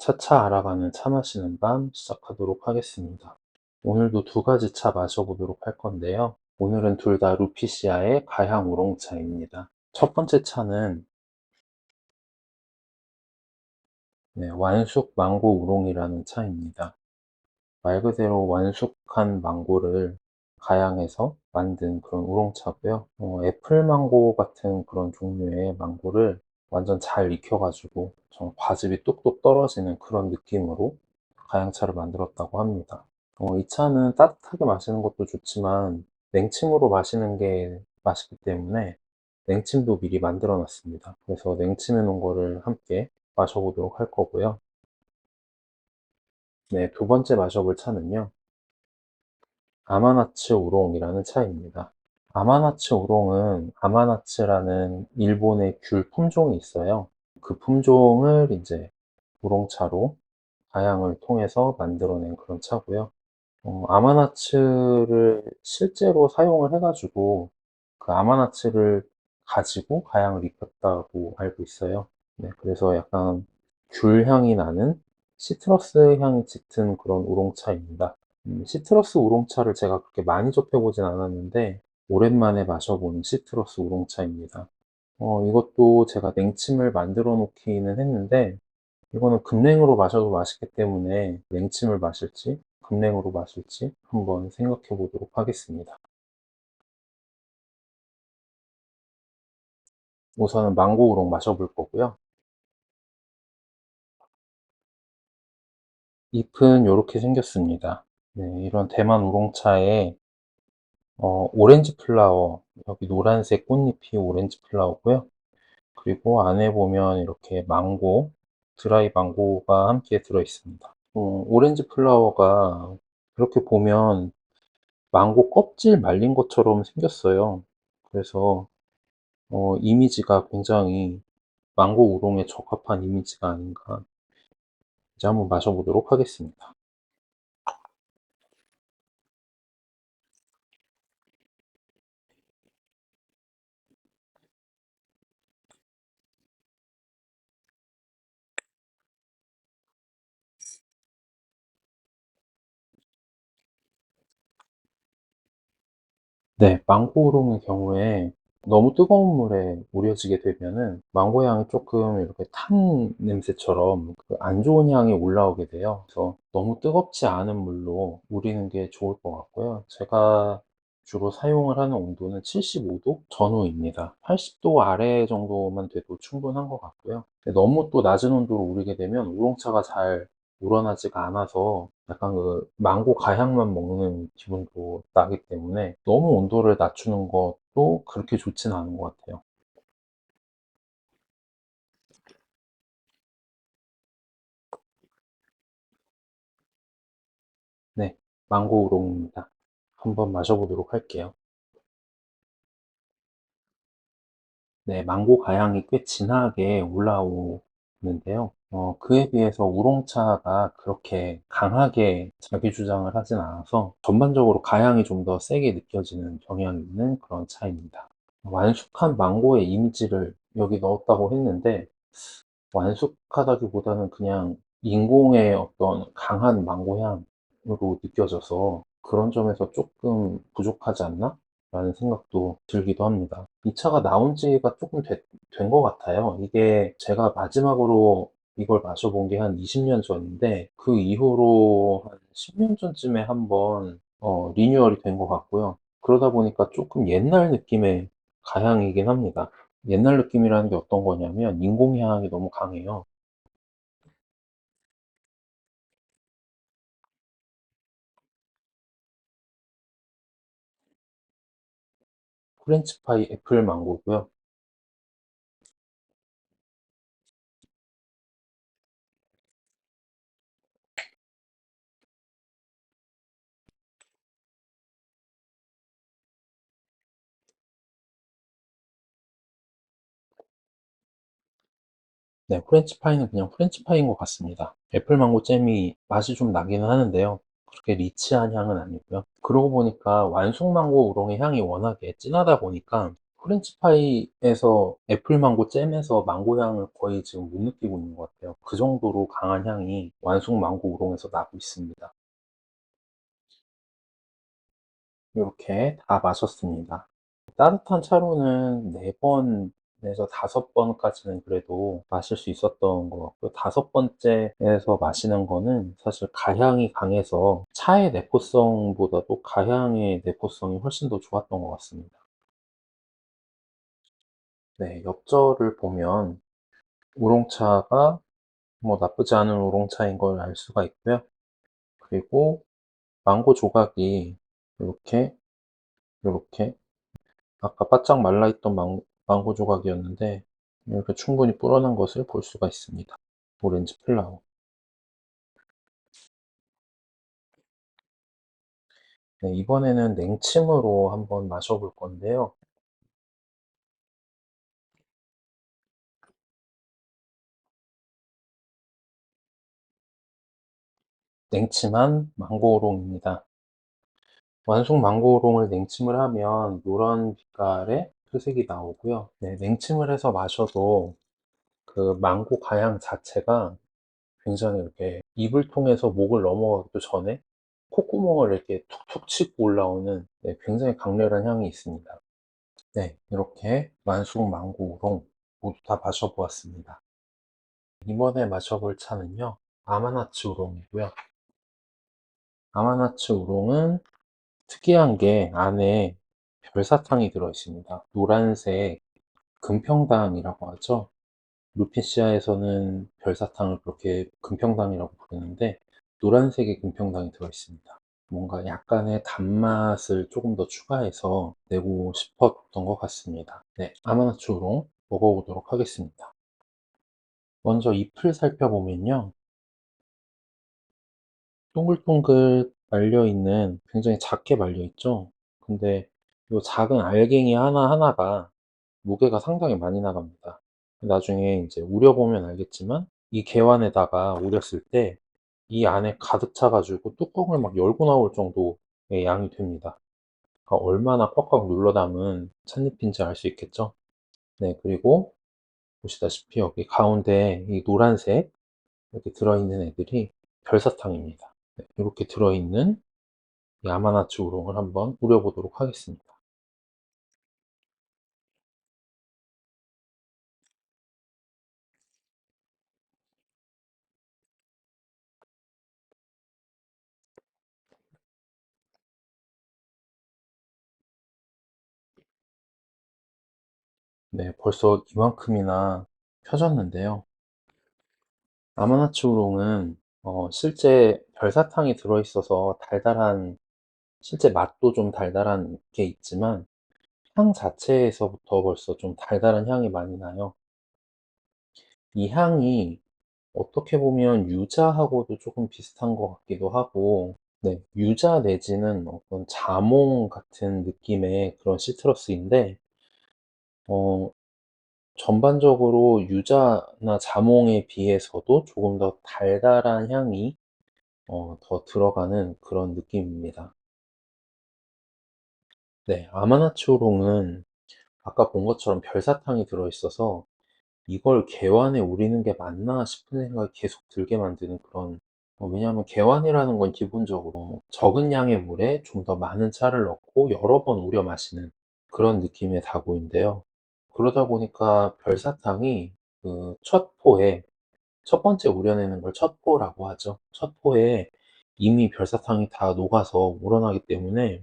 차차 알아가는 차 마시는 밤 시작하도록 하겠습니다. 오늘도 두 가지 차 마셔보도록 할 건데요. 오늘은 둘 다 루피시아의 가향 우롱차입니다. 첫 번째 차는 완숙 망고 우롱이라는 차입니다. 말 그대로 완숙한 망고를 가양해서 만든 그런 우롱차고요. 애플 망고 같은 그런 종류의 망고를 완전 잘 익혀가지고 좀 과즙이 뚝뚝 떨어지는 그런 느낌으로 가양차를 만들었다고 합니다. 이 차는 따뜻하게 마시는 것도 좋지만 냉침으로 마시는 게 맛있기 때문에 냉침도 미리 만들어 놨습니다. 그래서 냉침해 놓은 거를 함께 마셔보도록 할 거고요. 네, 두 번째 마셔볼 차는요. 아마나츠 우롱이라는 차입니다. 아마나츠 우롱은 아마나츠라는 일본의 귤 품종이 있어요. 그 품종을 이제 우롱차로 가양을 통해서 만들어낸 그런 차고요. 아마나츠를 실제로 사용을 해가지고 그 아마나츠를 가지고 가양을 입혔다고 알고 있어요. 네, 그래서 약간 귤 향이 나는 시트러스 향이 짙은 그런 우롱차입니다. 시트러스 우롱차를 제가 그렇게 많이 접해보진 않았는데 오랜만에 마셔보는 시트러스 우롱차입니다. 이것도 제가 냉침을 만들어 놓기는 했는데 이거는 급냉으로 마셔도 맛있기 때문에 냉침을 마실지 급냉으로 마실지 한번 생각해 보도록 하겠습니다. 우선은 망고 우롱 마셔볼 거고요. 잎은 이렇게 생겼습니다. 네, 이런 대만 우롱차에 오렌지 플라워, 여기 노란색 꽃잎이 오렌지 플라워고요. 그리고 안에 보면 이렇게 망고, 드라이 망고가 함께 들어 있습니다. 오렌지 플라워가 이렇게 보면 망고 껍질 말린 것처럼 생겼어요. 그래서 이미지가 굉장히 망고 우롱에 적합한 이미지가 아닌가. 이제 한번 마셔보도록 하겠습니다. 네, 망고 우롱의 경우에 너무 뜨거운 물에 우려지게 되면은 망고 향이 조금 이렇게 탄 냄새처럼 그 안 좋은 향이 올라오게 돼요. 그래서 너무 뜨겁지 않은 물로 우리는 게 좋을 것 같고요. 제가 주로 사용을 하는 온도는 75도 전후입니다. 80도 아래 정도만 돼도 충분한 것 같고요. 너무 또 낮은 온도로 우리게 되면 우롱차가 잘 우러나지가 않아서 약간 그 망고 가향만 먹는 기분도 나기 때문에 너무 온도를 낮추는 것도 그렇게 좋지는 않은 것 같아요. 네, 망고 우롱입니다. 한번 마셔보도록 할게요. 네, 망고 가향이 꽤 진하게 올라오는데요. 그에 비해서 우롱차가 그렇게 강하게 자기 주장을 하진 않아서 전반적으로 가향이 좀 더 세게 느껴지는 경향이 있는 그런 차입니다. 완숙한 망고의 이미지를 여기 넣었다고 했는데 완숙하다기보다는 그냥 인공의 어떤 강한 망고 향으로 느껴져서 그런 점에서 조금 부족하지 않나? 라는 생각도 들기도 합니다. 이 차가 나온 지가 조금 된 것 같아요. 이게 제가 마지막으로 이걸 마셔본 게 한 20년 전인데 그 이후로 한 10년 전쯤에 한번 리뉴얼이 된 것 같고요. 그러다 보니까 조금 옛날 느낌의 가향이긴 합니다. 옛날 느낌이라는 게 어떤 거냐면 인공향이 너무 강해요. 프렌치파이 애플 망고고요. 네, 프렌치파이는 그냥 프렌치파이인 것 같습니다. 애플 망고 잼이 맛이 좀 나기는 하는데요. 그렇게 리치한 향은 아니고요. 그러고 보니까 완숙 망고 우롱의 향이 워낙에 진하다 보니까 프렌치파이에서 애플망고 잼에서 망고 향을 거의 지금 못 느끼고 있는 것 같아요. 그 정도로 강한 향이 완숙 망고 우롱에서 나고 있습니다. 이렇게 다 마셨습니다. 따뜻한 차로는 4번에서 5번까지는 그래도 마실 수 있었던 것 같고요. 5번째에서 마시는 거는 사실 가향이 강해서 차의 내포성보다도 가향의 내포성이 훨씬 더 좋았던 것 같습니다. 네, 엽저를 보면 우롱차가 뭐 나쁘지 않은 우롱차인 걸 알 수가 있고요. 그리고 망고 조각이 이렇게, 이렇게 아까 바짝 말라있던 망고 조각이었는데 이렇게 충분히 불어난 것을 볼 수가 있습니다. 오렌지 플라워. 네, 이번에는 냉침으로 한번 마셔볼 건데요. 냉침한 망고오롱입니다. 완숙 망고오롱을 냉침을 하면 노란 빛깔의 회색이 나오고요. 네, 냉침을 해서 마셔도 그 망고 가향 자체가 굉장히 이렇게 입을 통해서 목을 넘어가기도 전에 콧구멍을 이렇게 툭툭 치고 올라오는, 네, 굉장히 강렬한 향이 있습니다. 네, 이렇게 만숙 망고 우롱 모두 다 마셔보았습니다. 이번에 마셔볼 차는요, 아마나츠 우롱이고요. 아마나츠 우롱은 특이한 게 안에 별사탕이 들어있습니다. 노란색 금평당이라고 하죠. 루피시아에서는 별사탕을 그렇게 금평당이라고 부르는데 노란색의 금평당이 들어있습니다. 뭔가 약간의 단맛을 조금 더 추가해서 내고 싶었던 것 같습니다. 네, 아마나츠 우롱 먹어보도록 하겠습니다. 먼저 잎을 살펴보면요, 동글동글 말려있는, 굉장히 작게 말려있죠. 근데 이 작은 알갱이 하나하나가 무게가 상당히 많이 나갑니다. 나중에 이제 우려보면 알겠지만 이 개환에다가 우렸을 때 이 안에 가득 차가지고 뚜껑을 막 열고 나올 정도의 양이 됩니다. 그러니까 얼마나 꽉꽉 눌러 담은 찻잎인지 알 수 있겠죠. 네, 그리고 보시다시피 여기 가운데 이 노란색 이렇게 들어있는 애들이 별사탕입니다. 네, 이렇게 들어있는 야마나츠 우롱을 한번 우려보도록 하겠습니다. 네, 벌써 이만큼이나 펴졌는데요. 아마나츠 우롱은 실제 별사탕이 들어있어서 달달한, 실제 맛도 좀 달달한 게 있지만 향 자체에서부터 벌써 좀 달달한 향이 많이 나요. 이 향이 어떻게 보면 유자하고도 조금 비슷한 것 같기도 하고, 네, 유자 내지는 어떤 자몽 같은 느낌의 그런 시트러스인데, 어, 전반적으로 유자나 자몽에 비해서도 조금 더 달달한 향이 더 들어가는 그런 느낌입니다. 네, 아마나초롱은 아까 본 것처럼 별사탕이 들어있어서 이걸 개완에 우리는 게 맞나 싶은 생각이 계속 들게 만드는 그런, 왜냐하면 개완이라는 건 기본적으로 적은 양의 물에 좀 더 많은 차를 넣고 여러 번 우려 마시는 그런 느낌의 다고인데요. 그러다 보니까 별사탕이 그 첫 포에, 첫 번째 우려내는 걸 첫 포라고 하죠. 첫 포에 이미 별사탕이 다 녹아서 우러나기 때문에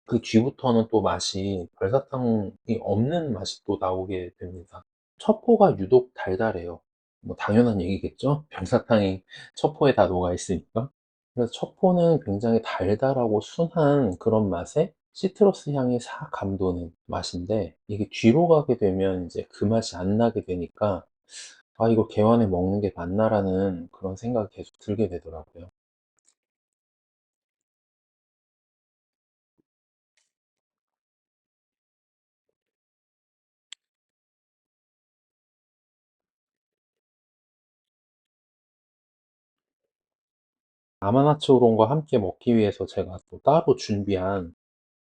그 뒤부터는 또 맛이 별사탕이 없는 맛이 또 나오게 됩니다. 첩포가 유독 달달해요. 뭐 당연한 얘기겠죠? 별사탕이 첩포에 다 녹아 있으니까. 그래서 첩포는 굉장히 달달하고 순한 그런 맛에 시트러스 향이 싹 감도는 맛인데 이게 뒤로 가게 되면 이제 그 맛이 안 나게 되니까 아, 이거 개완에 먹는 게 맞나라는 그런 생각이 계속 들게 되더라고요. 아마나츠우론과 함께 먹기 위해서 제가 또 따로 준비한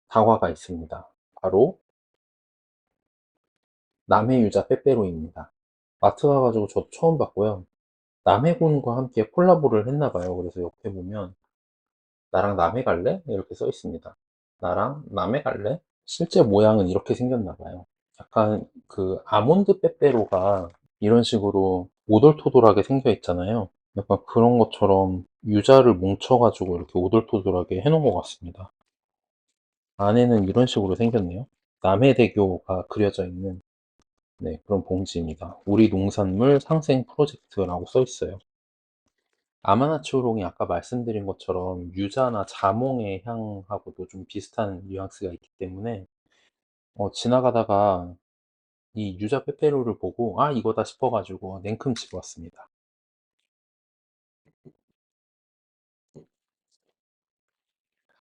다과가 있습니다. 바로 남해유자 빼빼로입니다. 마트 가가지고 저도 처음 봤고요. 남해군과 함께 콜라보를 했나 봐요. 그래서 옆에 보면 나랑 남해 갈래? 이렇게 써 있습니다. 나랑 남해 갈래? 실제 모양은 이렇게 생겼나 봐요. 약간 그 아몬드 빼빼로가 이런 식으로 오돌토돌하게 생겨 있잖아요. 약간 그런 것처럼 유자를 뭉쳐가지고 이렇게 오돌토돌하게 해놓은 것 같습니다. 안에는 이런 식으로 생겼네요. 남해대교가 그려져 있는, 네, 그런 봉지입니다. 우리 농산물 상생 프로젝트라고 써 있어요. 아마나초롱이 아까 말씀드린 것처럼 유자나 자몽의 향하고도 좀 비슷한 뉘앙스가 있기 때문에 지나가다가 이 유자 빼빼로를 보고 아 이거다 싶어가지고 냉큼 집어왔습니다.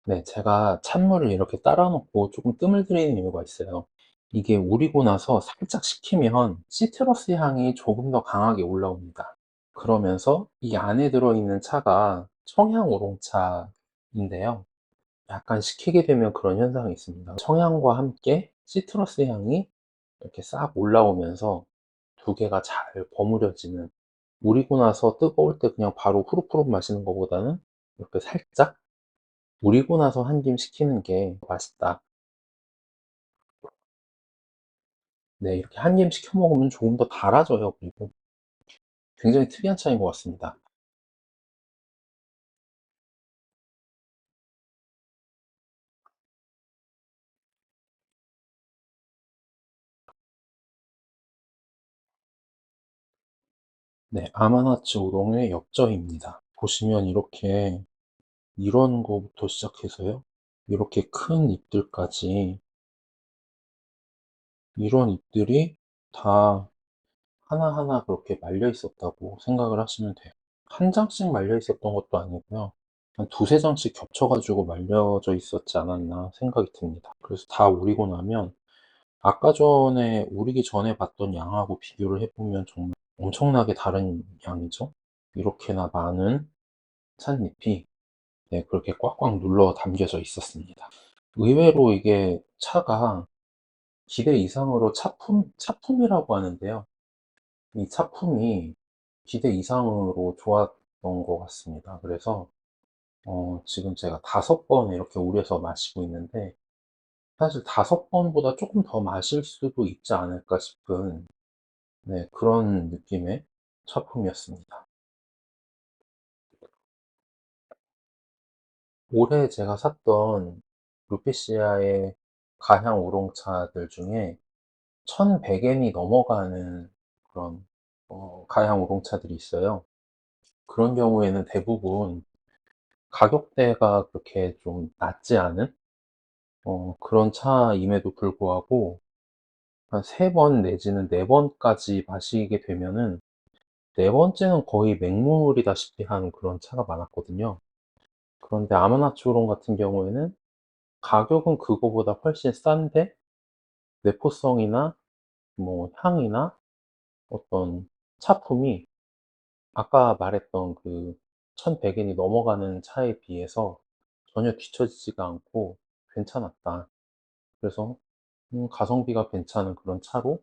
네, 제가 찬물을 이렇게 따라 놓고 조금 뜸을 들이는 이유가 있어요. 이게 우리고 나서 살짝 식히면 시트러스 향이 조금 더 강하게 올라옵니다. 그러면서 이 안에 들어있는 차가 청양 우롱차인데요. 약간 식히게 되면 그런 현상이 있습니다. 청양과 함께 시트러스 향이 이렇게 싹 올라오면서 두 개가 잘 버무려지는, 우리고 나서 뜨거울 때 그냥 바로 후루후루 마시는 것보다는 이렇게 살짝 우리고 나서 한 김 식히는 게 맛있다. 네, 이렇게 한 김 식혀 먹으면 조금 더 달아져요. 그리고 굉장히 특이한 차이인 것 같습니다. 네, 아마나츠 우롱의 역점입니다. 보시면 이렇게 이런 거부터 시작해서요. 이렇게 큰 잎들까지, 이런 잎들이 다 하나하나 그렇게 말려 있었다고 생각을 하시면 돼요. 한 장씩 말려 있었던 것도 아니고요. 한 두세 장씩 겹쳐가지고 말려져 있었지 않았나 생각이 듭니다. 그래서 다 우리고 나면 아까 전에 우리기 전에 봤던 양하고 비교를 해보면 정말 엄청나게 다른 양이죠. 이렇게나 많은 찻잎이, 네, 그렇게 꽉꽉 눌러 담겨져 있었습니다. 의외로 이게 차가 기대 이상으로 차품이라고 하는데요. 이 차품이 기대 이상으로 좋았던 것 같습니다. 그래서 지금 제가 5번 이렇게 우려서 마시고 있는데, 사실 5번보다 조금 더 마실 수도 있지 않을까 싶은, 네, 그런 느낌의 차품이었습니다. 올해 제가 샀던 루피시아의 가향 우롱차들 중에 1100엔이 넘어가는 그런 가향 우롱차들이 있어요. 그런 경우에는 대부분 가격대가 그렇게 좀 낮지 않은 그런 차임에도 불구하고 한 3번 내지는 4번까지 마시게 되면은 네 번째는 거의 맹물이다시피 한 그런 차가 많았거든요. 그런데 아마나초롱 같은 경우에는 가격은 그거보다 훨씬 싼데 내포성이나 뭐 향이나 어떤 차품이 아까 말했던 그 1100엔이 넘어가는 차에 비해서 전혀 뒤처지지가 않고 괜찮았다. 그래서 가성비가 괜찮은 그런 차로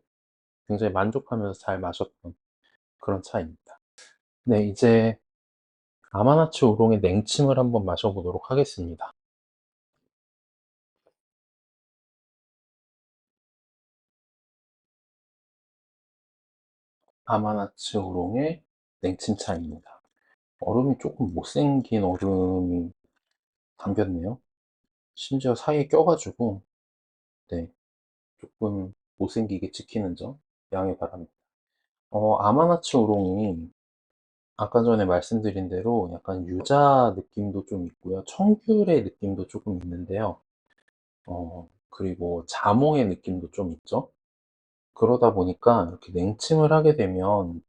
굉장히 만족하면서 잘 마셨던 그런 차입니다. 네, 이제 아마나치 우롱의 냉침을 한번 마셔보도록 하겠습니다. 아마나치 우롱의 냉침차입니다. 얼음이 조금 못생긴 얼음이 담겼네요. 심지어 사이에 껴가지고, 네, 조금 못생기게 지키는 점 양해 바랍니다. 아마나치 우롱이 아까 전에 말씀드린 대로 약간 유자 느낌도 좀 있고요. 청귤의 느낌도 조금 있는데요. 그리고 자몽의 느낌도 좀 있죠. 그러다 보니까 이렇게 냉침을 하게 되면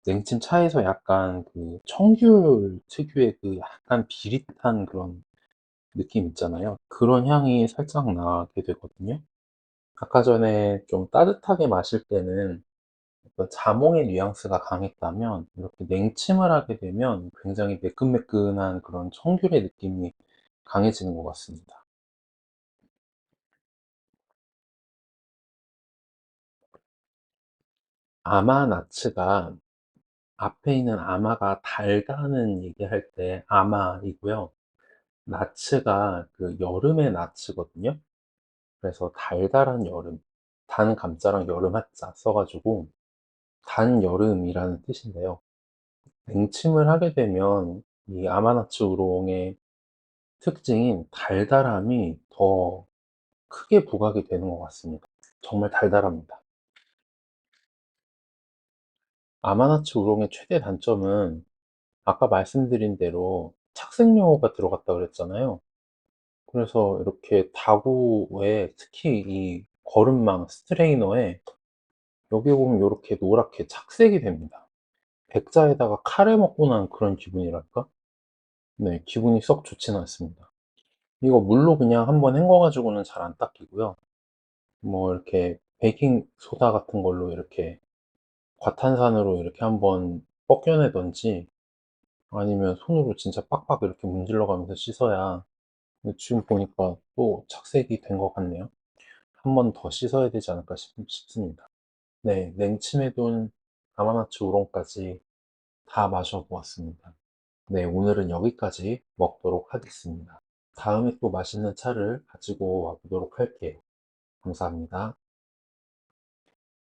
냉침 차에서 약간 그 청귤 특유의 그 약간 비릿한 그런 느낌 있잖아요. 그런 향이 살짝 나게 되거든요. 아까 전에 좀 따뜻하게 마실 때는 어떤 자몽의 뉘앙스가 강했다면 이렇게 냉침을 하게 되면 굉장히 매끈매끈한 그런 청귤의 느낌이 강해지는 것 같습니다. 아마나츠가 앞에 있는 아마가 달다는 얘기할 때 아마이고요. 나츠가 그 여름의 나츠거든요. 그래서 달달한 여름, 단 감자랑 여름 한자 써가지고 단 여름이라는 뜻인데요. 냉침을 하게 되면 이 아마나츠 우롱의 특징인 달달함이 더 크게 부각이 되는 것 같습니다. 정말 달달합니다. 아마나츠 우롱의 최대 단점은 아까 말씀드린 대로 착색료가 들어갔다 그랬잖아요. 그래서 이렇게 다구에 특히 이 거름망 스트레이너에 여기 보면 이렇게 노랗게 착색이 됩니다. 백자에다가 카레 먹고 난 그런 기분이랄까? 네, 기분이 썩 좋지는 않습니다. 이거 물로 그냥 한번 헹궈 가지고는 잘 안 닦이고요. 뭐 이렇게 베이킹 소다 같은 걸로 이렇게 과탄산으로 이렇게 한번 벗겨내든지 아니면 손으로 진짜 빡빡 이렇게 문질러 가면서 씻어야. 근데 지금 보니까 또 착색이 된 것 같네요. 한 번 더 씻어야 되지 않을까 싶습니다. 네, 냉침해둔 아마나츠 우롱까지 다 마셔보았습니다. 네, 오늘은 여기까지 먹도록 하겠습니다. 다음에 또 맛있는 차를 가지고 와보도록 할게요. 감사합니다.